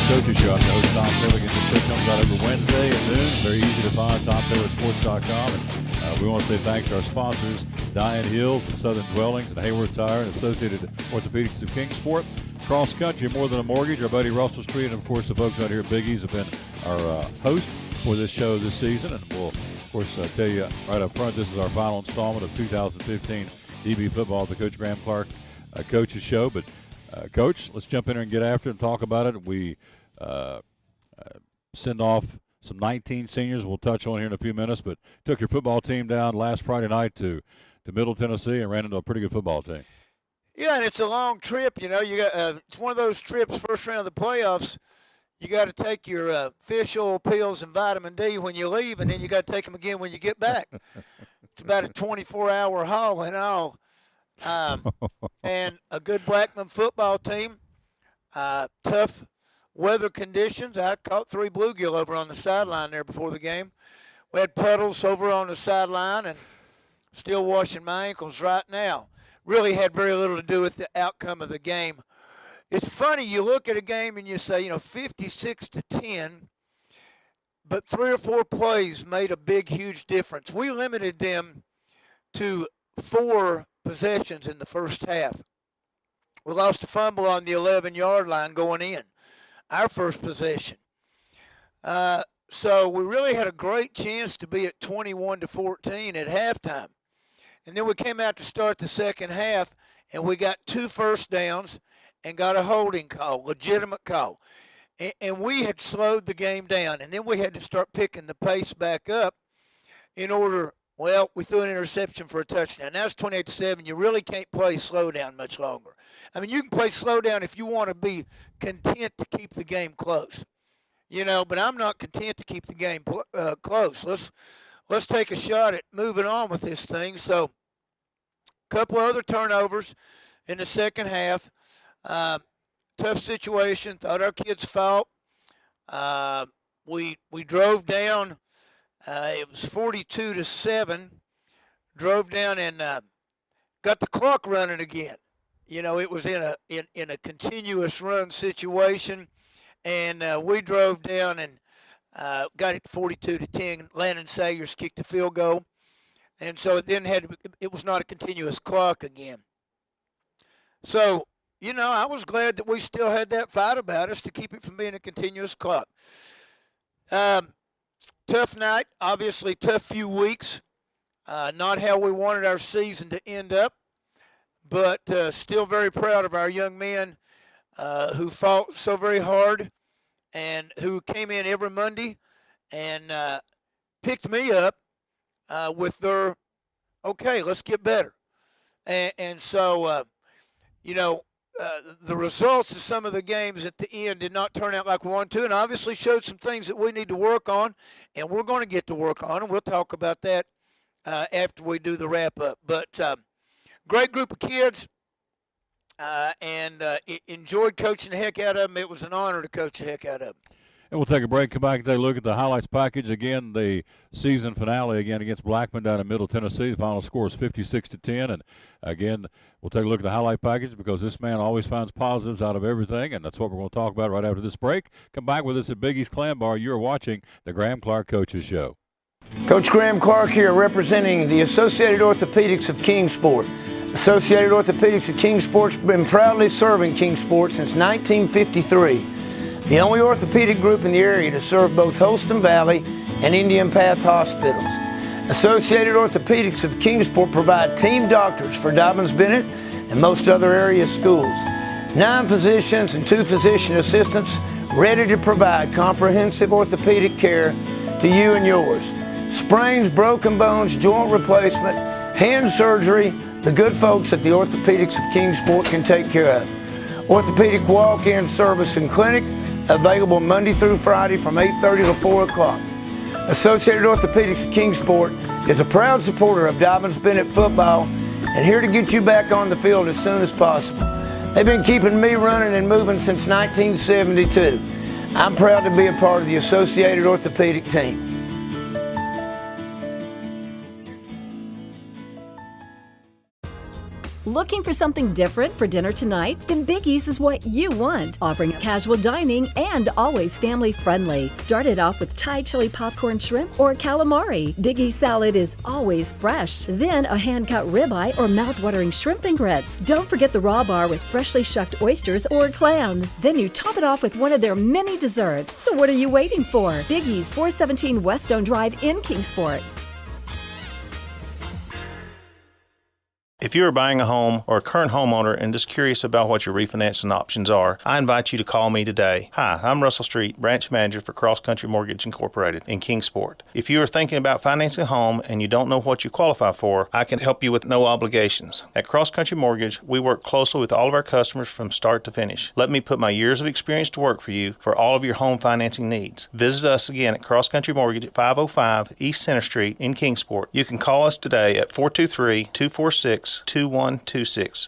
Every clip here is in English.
Coaches Show. I'm your host, Tom Taylor. Again, this show comes out every Wednesday at noon. Very easy to find, TomTaylorSports.com. And we want to say thanks to our sponsors, Diane Hills, and Southern Dwellings, and Hayward Tire, and Associated Orthopedics of Kingsport. Cross Country, More Than a Mortgage, our buddy Russell Street, and, of course, the folks out here at Big E's have been our host for this show this season. And we'll, of course, tell you right up front, this is our final installment of 2015 DB football at the Coach Graham Clark Coaches Show. But, Coach, let's jump in here and get after it and talk about it. We send off some 19 seniors we'll touch on here in a few minutes, but took your football team down last Friday night to Middle Tennessee and ran into a pretty good football team. Yeah, and it's a long trip. You know, you got it's one of those trips, first round of the playoffs, you got to take your fish oil pills and vitamin D when you leave, and then you got to take them again when you get back. It's about a 24-hour haul and all. And a good Blackman football team, tough weather conditions. I caught 3 bluegill over on the sideline there before the game. We had puddles over on the sideline and still washing my ankles right now. Really had very little to do with the outcome of the game. It's funny, you look at a game and you say, 56-10, but 3 or 4 plays made a big, huge difference. We limited them to 4 possessions in the first half. We lost a fumble on the 11-yard line going in, our first possession. So we really had a great chance to be at 21-14 at halftime. And then we came out to start the second half, and we got 2 first downs and got a holding call, legitimate call. And we had slowed the game down, and then we had to start picking the pace back up in order. Well, we threw an interception for a touchdown. Now it's 28-7. You really can't play slow down much longer. I mean, you can play slow down if you want to be content to keep the game close, but I'm not content to keep the game close. Let's take a shot at moving on with this thing. So a couple other turnovers in the second half. Tough situation. Thought our kids fought. We drove down. It was 42-7. Drove down and got the clock running again. It was in a continuous run situation, and we drove down and got it 42-10. Landon Sayers kicked a field goal, and so it was not a continuous clock again. So, I was glad that we still had that fight about us to keep it from being a continuous clock. Tough night, obviously tough few weeks. Not how we wanted our season to end up, but still very proud of our young men who fought so very hard and who came in every Monday and picked me up with their, okay, let's get better. And so, the results of some of the games at the end did not turn out like we wanted to, and obviously showed some things that we need to work on, and we're going to get to work on, and we'll talk about that after we do the wrap-up. But great group of kids, and enjoyed coaching the heck out of them. It was an honor to coach the heck out of them. And we'll take a break, come back and take a look at the highlights package. Again, the season finale again against Blackman down in Middle Tennessee. The final score is 56-10. And again, we'll take a look at the highlight package because this man always finds positives out of everything, and that's what we're going to talk about right after this break. Come back with us at Big East Clam Bar. You're watching the Graham Clark Coaches Show. Coach Graham Clark here representing the Associated Orthopedics of Kingsport. Associated Orthopedics of Kingsport's been proudly serving Kingsport since 1953. The only orthopedic group in the area to serve both Holston Valley and Indian Path hospitals. Associated Orthopedics of Kingsport provide team doctors for Dobyns-Bennett and most other area schools. 9 physicians and 2 physician assistants ready to provide comprehensive orthopedic care to you and yours. Sprains, broken bones, joint replacement, hand surgery, the good folks at the Orthopedics of Kingsport can take care of. Orthopedic walk-in service and clinic available Monday through Friday from 8:30 to 4 o'clock. Associated Orthopedics of Kingsport is a proud supporter of Dobyns-Bennett football and here to get you back on the field as soon as possible. They've been keeping me running and moving since 1972. I'm proud to be a part of the Associated Orthopedic team. Looking for something different for dinner tonight? Then Biggie's is what you want, offering casual dining and always family friendly. Start it off with Thai chili popcorn shrimp or calamari. Biggie's salad is always fresh. Then a hand-cut ribeye or mouth-watering shrimp and grits. Don't forget the raw bar with freshly shucked oysters or clams. Then you top it off with one of their many desserts. So what are you waiting for? Biggie's, 417 Weststone Drive in Kingsport. If you are buying a home or a current homeowner and just curious about what your refinancing options are, I invite you to call me today. Hi, I'm Russell Street, branch manager for Cross Country Mortgage Incorporated in Kingsport. If you are thinking about financing a home and you don't know what you qualify for, I can help you with no obligations. At Cross Country Mortgage, we work closely with all of our customers from start to finish. Let me put my years of experience to work for you for all of your home financing needs. Visit us again at Cross Country Mortgage at 505 East Center Street in Kingsport. You can call us today at 423-246-2126.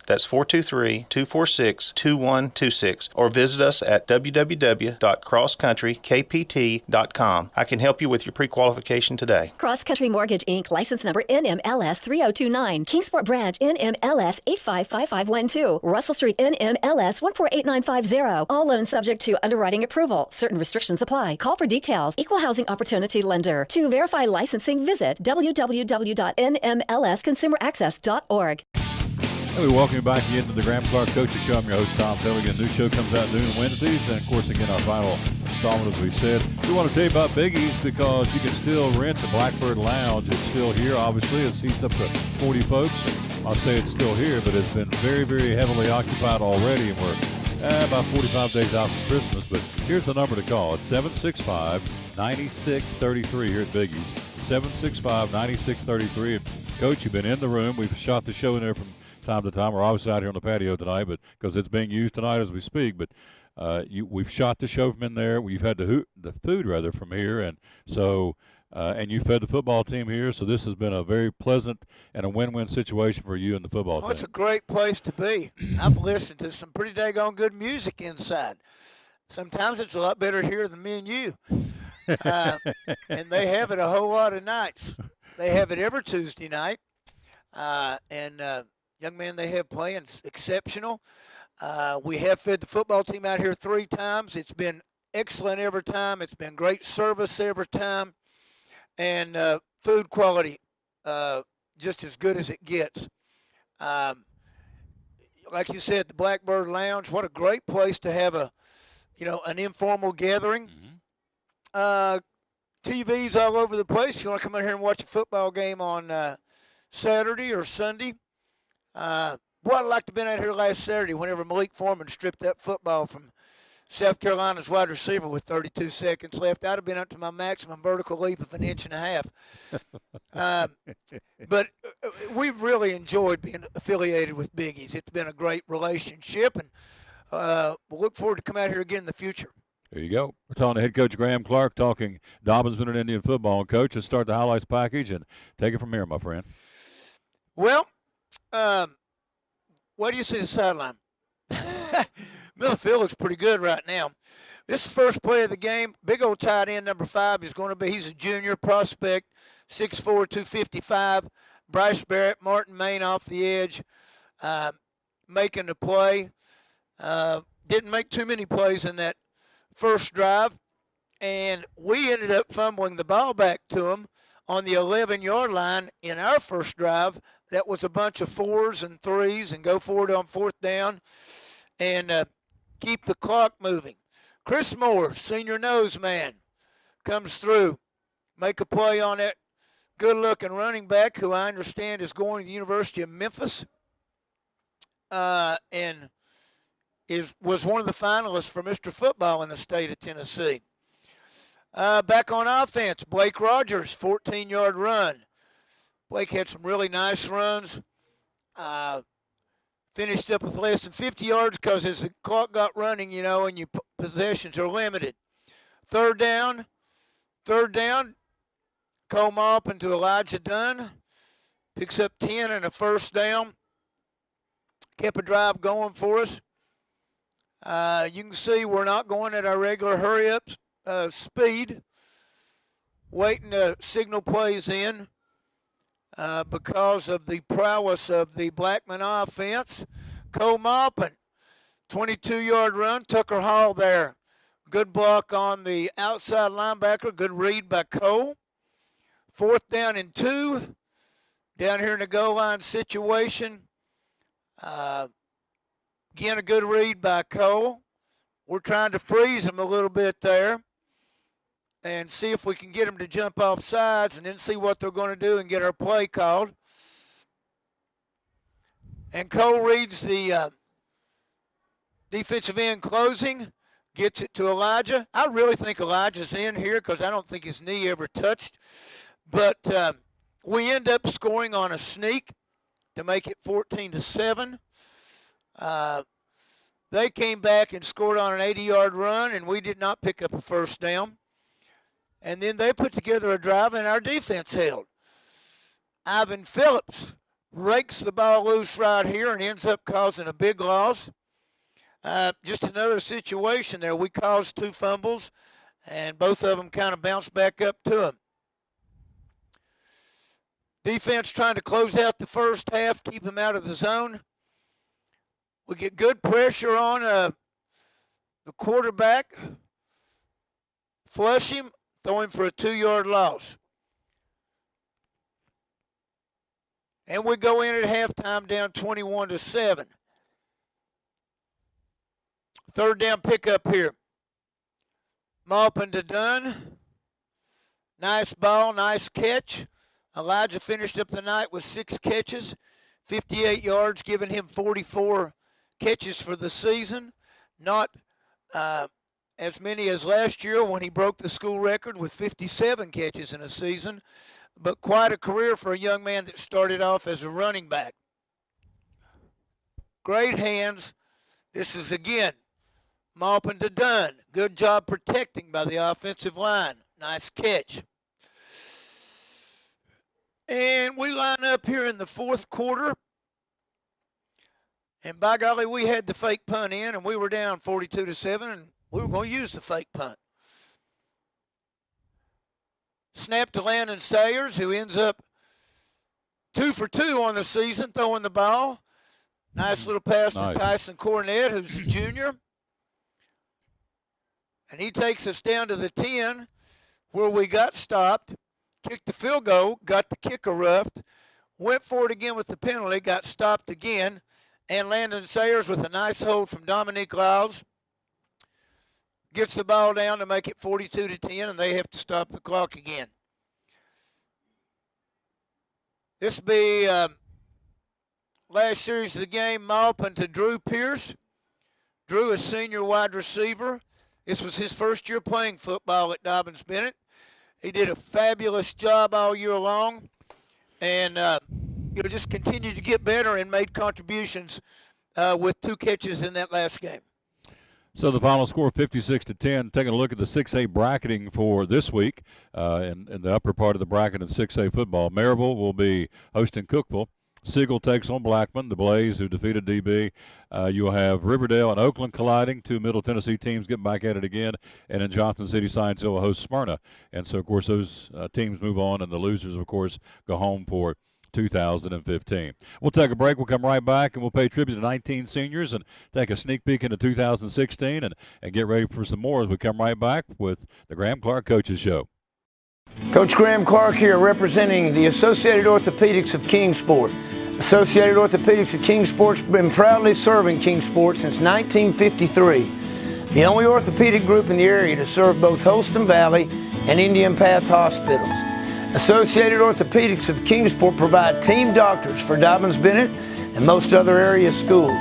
That's 423-246-2126. Or visit us at www.crosscountrykpt.com. I can help you with your pre-qualification today. Cross Country Mortgage, Inc., license number NMLS 3029. Kingsport Branch, NMLS 855512. Russell Street, NMLS 148950. All loans subject to underwriting approval. Certain restrictions apply. Call for details. Equal Housing Opportunity Lender. To verify licensing, visit www.nmlsconsumeraccess.org. Hey, we welcome you back again to the Graham Clark Coaches Show. I'm your host, Tom Pelican. New show comes out noon Wednesdays, and of course, again, our final installment, as we said. We want to tell you about Biggie's because you can still rent the Blackbird Lounge. It's still here, obviously. It seats up to 40 folks. I'll say it's still here, but it's been very, very heavily occupied already, and we're about 45 days out from Christmas. But here's the number to call. It's 765-9633 here at Biggie's. 765-9633. And Coach, you've been in the room. We've shot the show in there from time to time. We're obviously out here on the patio tonight, but because it's being used tonight as we speak. But we've shot the show from in there. We've had the food rather from here, and so and you fed the football team here. So this has been a very pleasant and a win-win situation for you and the football team. It's a great place to be. I've listened to some pretty daggone good music inside. Sometimes it's a lot better here than me and you. And they have it a whole lot of nights. They have it every Tuesday night. Young man they have playing exceptional. We have fed the football team out here 3 times. It's been excellent every time. It's been great service every time. And food quality just as good as it gets. Like you said, the Blackbird Lounge, what a great place to have an informal gathering. Mm-hmm. TVs all over the place. You want to come in here and watch a football game on Saturday or Sunday? I'd like to have been out here last Saturday whenever Malik Foreman stripped that football from South Carolina's wide receiver with 32 seconds left. I'd have been up to my maximum vertical leap of 1.5 inches. But we've really enjoyed being affiliated with Biggie's. It's been a great relationship, and we'll look forward to come out here again in the future. There you go. We're talking to head coach Graham Clark, talking Dobyns-Bennett Indian football. And Coach, let's start the highlights package and take it from here, my friend. Well, what do you see the sideline? Middle field looks pretty good right now. This is the first play of the game. Big old tight end number 5 is going to be, he's a junior prospect, 6'4", 255. Bryce Barrett, Martin Main off the edge, making the play. Didn't make too many plays in that first drive, and we ended up fumbling the ball back to him on the 11-yard line in our first drive. That was a bunch of 4s and 3s and go forward on 4th down and keep the clock moving. Chris Moore, senior nose man, comes through, make a play on that good-looking running back who I understand is going to the University of Memphis and was one of the finalists for Mr. Football in the state of Tennessee. Back on offense, Blake Rogers, 14-yard run. Blake had some really nice runs. Finished up with less than 50 yards because as the clock got running, and your possessions are limited. Third down, Cole Maupin to Elijah Dunn. Picks up 10 and a first down. Kept a drive going for us. You can see we're not going at our regular hurry-up speed. Waiting to signal plays in. because of the prowess of the Blackman offense. Cole Maupin, 22-yard run. Tucker Hall there. Good block on the outside linebacker. Good read by Cole. 4th down and 2. Down here in the goal line situation. Again, a good read by Cole. We're trying to freeze him a little bit there and see if we can get him to jump off sides and then see what they're going to do and get our play called. And Cole reads the defensive end closing, gets it to Elijah. I really think Elijah's in here because I don't think his knee ever touched. But we end up scoring on a sneak to make it 14-7. They came back and scored on an 80-yard run, and we did not pick up a first down. And then they put together a drive, and our defense held. Ivan Phillips rakes the ball loose right here and ends up causing a big loss. Just another situation there. We caused 2 fumbles, and both of them kind of bounced back up to him. Defense trying to close out the first half, keep him out of the zone. We get good pressure on the quarterback. Flush him, throw him for a 2-yard loss. And we go in at halftime down 21-7. 3rd down pickup here. Maupin to Dunn. Nice ball, nice catch. Elijah finished up the night with 6 catches, 58 yards, giving him 44 catches for the season. Not as many as last year when he broke the school record with 57 catches in a season, but quite a career for a young man that started off as a running back. Great hands. This is, again, Maupin to Dunn. Good job protecting by the offensive line. Nice catch. And we line up here in the 4th quarter. And by golly, we had the fake punt in, and we were down 42-7, and we were going to use the fake punt. Snap to Landon Sayers, who ends up 2 for 2 on the season, throwing the ball. Nice little pass to Tyson Cornett, who's a junior. And he takes us down to the 10, where we got stopped, kicked the field goal, got the kicker roughed, went for it again with the penalty, got stopped again, and Landon Sayers with a nice hold from Dominique Lyles gets the ball down to make it 42-10, and they have to stop the clock again. This will be last series of the game. Maupin to Drew Pierce. Drew, a senior wide receiver. This was his first year playing football at Dobyns-Bennett. He did a fabulous job all year long, and he'll just continue to get better and made contributions with 2 catches in that last game. So the final score, 56-10. Taking a look at the 6A bracketing for this week in the upper part of the bracket in 6A football. Maryville will be hosting Cookeville. Siegel takes on Blackman, the Blaze, who defeated DB. You'll have Riverdale and Oakland colliding. 2 Middle Tennessee teams getting back at it again. And in Johnson City, Science Hill will host Smyrna. And so, of course, those teams move on, and the losers, of course, go home for 2015. We'll take a break. We'll come right back, and we'll pay tribute to 19 seniors and take a sneak peek into 2016 and get ready for some more as we come right back with the Graham Clark Coaches Show. Coach Graham Clark here, representing the Associated Orthopedics of Kingsport. Associated Orthopedics of Kingsport's been proudly serving Kingsport since 1953. The only orthopedic group in the area to serve both Holston Valley and Indian Path hospitals. Associated Orthopedics of Kingsport provide team doctors for Dobyns-Bennett and most other area schools.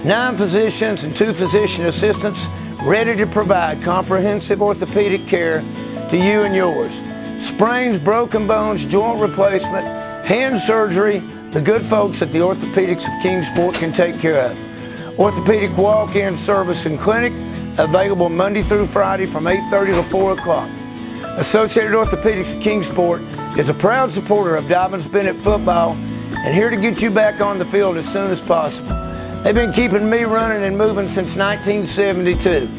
9 physicians and 2 physician assistants ready to provide comprehensive orthopedic care to you and yours. Sprains, broken bones, joint replacement, hand surgery, the good folks at the Orthopedics of Kingsport can take care of. Orthopedic walk-in service and clinic available Monday through Friday from 8:30 to 4 o'clock. Associated Orthopedics of Kingsport is a proud supporter of Dobyns-Bennett football and here to get you back on the field as soon as possible. They've been keeping me running and moving since 1972.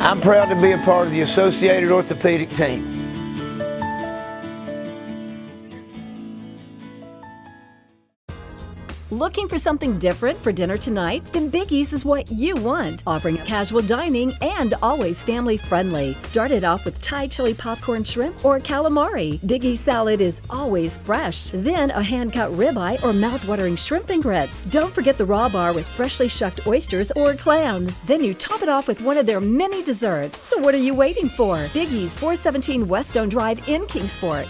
I'm proud to be a part of the Associated Orthopedic team. Looking for something different for dinner tonight? Then Biggie's is what you want, offering casual dining and always family friendly. Started off with Thai chili popcorn shrimp or calamari. Biggie's salad is always fresh. Then a hand-cut ribeye or mouth-watering shrimp and grits. Don't forget the raw bar with freshly shucked oysters or clams. Then you top it off with one of their many desserts. So what are you waiting for? Biggie's, 417 West Stone Drive in Kingsport.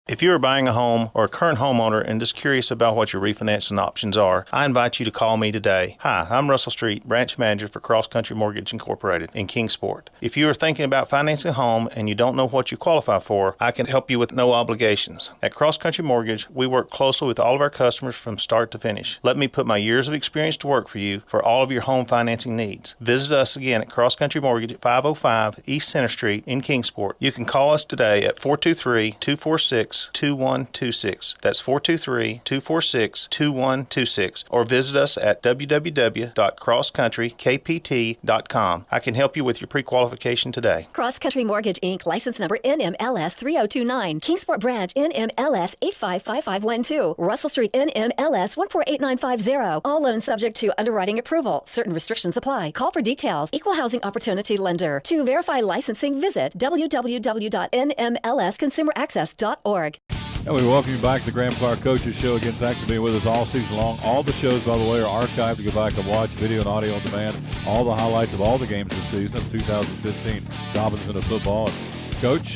If you are buying a home or a current homeowner and just curious about what your refinancing options are, I invite you to call me today. Hi, I'm Russell Street, branch manager for Cross Country Mortgage Incorporated in Kingsport. If you are thinking about financing a home and you don't know what you qualify for, I can help you with no obligations. At Cross Country Mortgage, we work closely with all of our customers from start to finish. Let me put my years of experience to work for you for all of your home financing needs. Visit us again at Cross Country Mortgage at 505 East Center Street in Kingsport. You can call us today at 423-246-2126. That's 423-246-2126. Or visit us at www.crosscountrykpt.com. I can help you with your pre-qualification today. Cross Country Mortgage, Inc., license number NMLS 3029. Kingsport Branch, NMLS 855512. Russell Street, NMLS 148950. All loans subject to underwriting approval. Certain restrictions apply. Call for details. Equal Housing Opportunity Lender. To verify licensing, visit www.nmlsconsumeraccess.org. And we welcome you back to the Graham Clark Coaches Show. Again, thanks for being with us all season long. All the shows, by the way, are archived to go back and watch video and audio on demand. All the highlights of all the games this season of 2015 Dobyns-Bennett football. And Coach,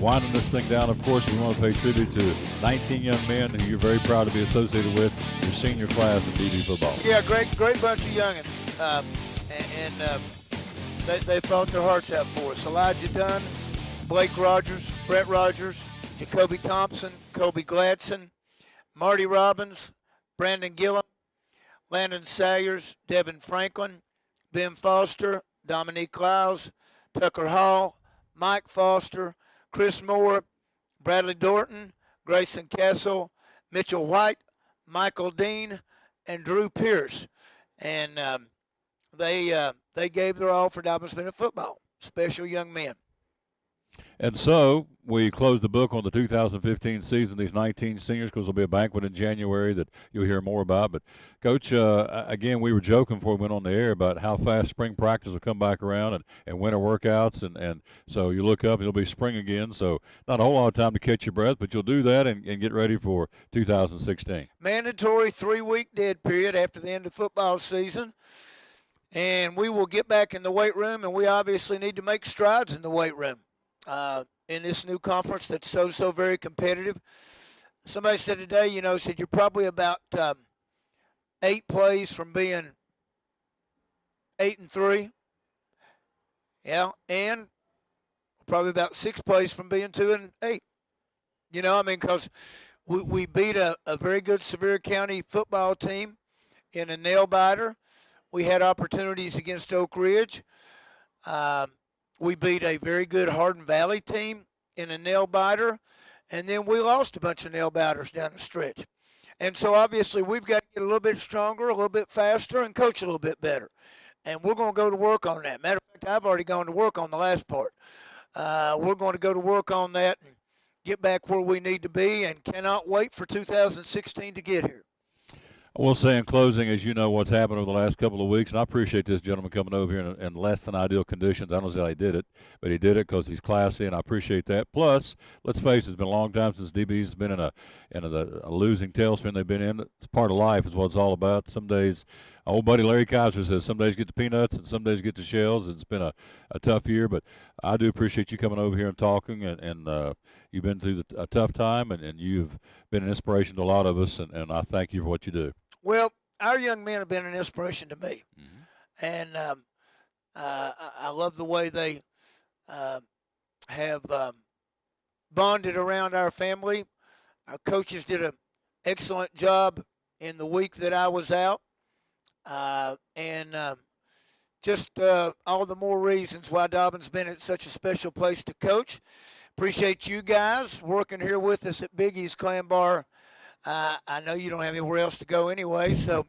winding this thing down, of course, we want to pay tribute to 19 young men who you're very proud to be associated with, your senior class of DB football. Yeah, great bunch of youngins. They fought their hearts out for us. Elijah Dunn, Blake Rogers, Brett Rogers, Jacoby Thompson, Kobe Gladson, Marty Robbins, Brandon Gillum, Landon Sayers, Devin Franklin, Ben Foster, Dominique Lyles, Tucker Hall, Mike Foster, Chris Moore, Bradley Dorton, Grayson Castle, Mitchell White, Michael Dean, and Drew Pierce. And they gave their all for Dobyns-Bennett football. Special young men. And so we close the book on the 2015 season, these 19 seniors, because there'll be a banquet in January that you'll hear more about. But, Coach, again, we were joking before we went on the air about how fast spring practice will come back around and winter workouts. And so you look up, it'll be spring again. So not a whole lot of time to catch your breath, but you'll do that and get ready for 2016. Mandatory 3-week dead period after the end of football season. And we will get back in the weight room, and we obviously need to make strides in the weight room. In this new conference that's so very competitive. Somebody said today, said you're probably about 8 plays from being 8-3. Yeah, and probably about 6 plays from being 2-8. Because we beat a very good Sevier County football team in a nail biter. We had opportunities against Oak Ridge. We beat a very good Hardin Valley team in a nail biter, and then we lost a bunch of nail biters down the stretch. And so obviously we've got to get a little bit stronger, a little bit faster, and coach a little bit better. And we're going to go to work on that. Matter of fact, I've already gone to work on the last part. We're going to go to work on that and get back where we need to be, and cannot wait for 2016 to get here. I will say in closing, as you know, what's happened over the last couple of weeks, and I appreciate this gentleman coming over here in less than ideal conditions. I don't know how he did it, but he did it because he's classy, and I appreciate that. Plus, let's face it, it's been a long time since DB's been in a losing tailspin they've been in. It's part of life is what it's all about. Some days, old buddy Larry Kaiser says some days get the peanuts and some days get the shells. It's been a tough year, but I do appreciate you coming over here and talking, and you've been through a tough time, and you've been an inspiration to a lot of us, and I thank you for what you do. Well, our young men have been an inspiration to me, and I love the way they have bonded around our family. Our coaches did an excellent job in the week that I was out, and just all the more reasons why Dobyns-Bennett is such a special place to coach. Appreciate you guys working here with us at Biggie's Clam Bar. I know you don't have anywhere else to go anyway, so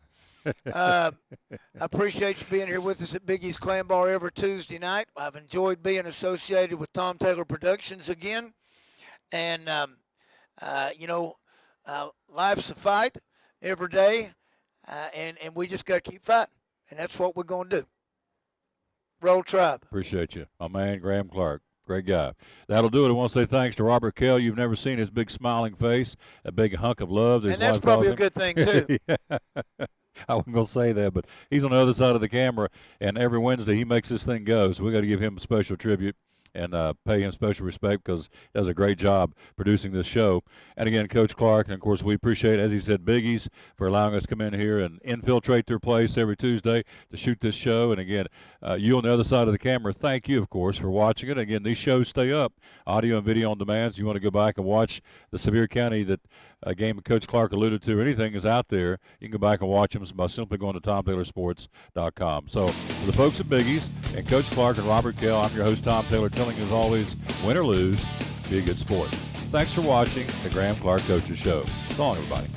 I appreciate you being here with us at Biggie's Clam Bar every Tuesday night. I've enjoyed being associated with Tom Taylor Productions again, and Life's a fight every day, and we just got to keep fighting, and that's what we're going to do. Roll Tribe. Appreciate you. My man, Graham Clark. Great guy. That'll do it. I want to say thanks to Robert Kell. You've never seen his big smiling face, a big hunk of love. And that's probably a good thing, too. Yeah. I wasn't going to say that, but he's on the other side of the camera, and every Wednesday he makes this thing go. So we got to give him a special tribute and pay him special respect because he does a great job producing this show. And again, Coach Clark, and of course we appreciate, as he said, Biggies for allowing us to come in here and infiltrate their place every Tuesday to shoot this show. And again, you on the other side of the camera, thank you, of course, for watching it. Again, these shows stay up, audio and video on demand. So you want to go back and watch the Sevier County that game Coach Clark alluded to, or anything is out there, you can go back and watch them by simply going to TomTaylorSports.com. So for the folks at Biggies and Coach Clark and Robert Kell, I'm your host, Tom Taylor, telling you as always, win or lose, be a good sport. Thanks for watching the Graham Clark Coaches Show. So long, everybody.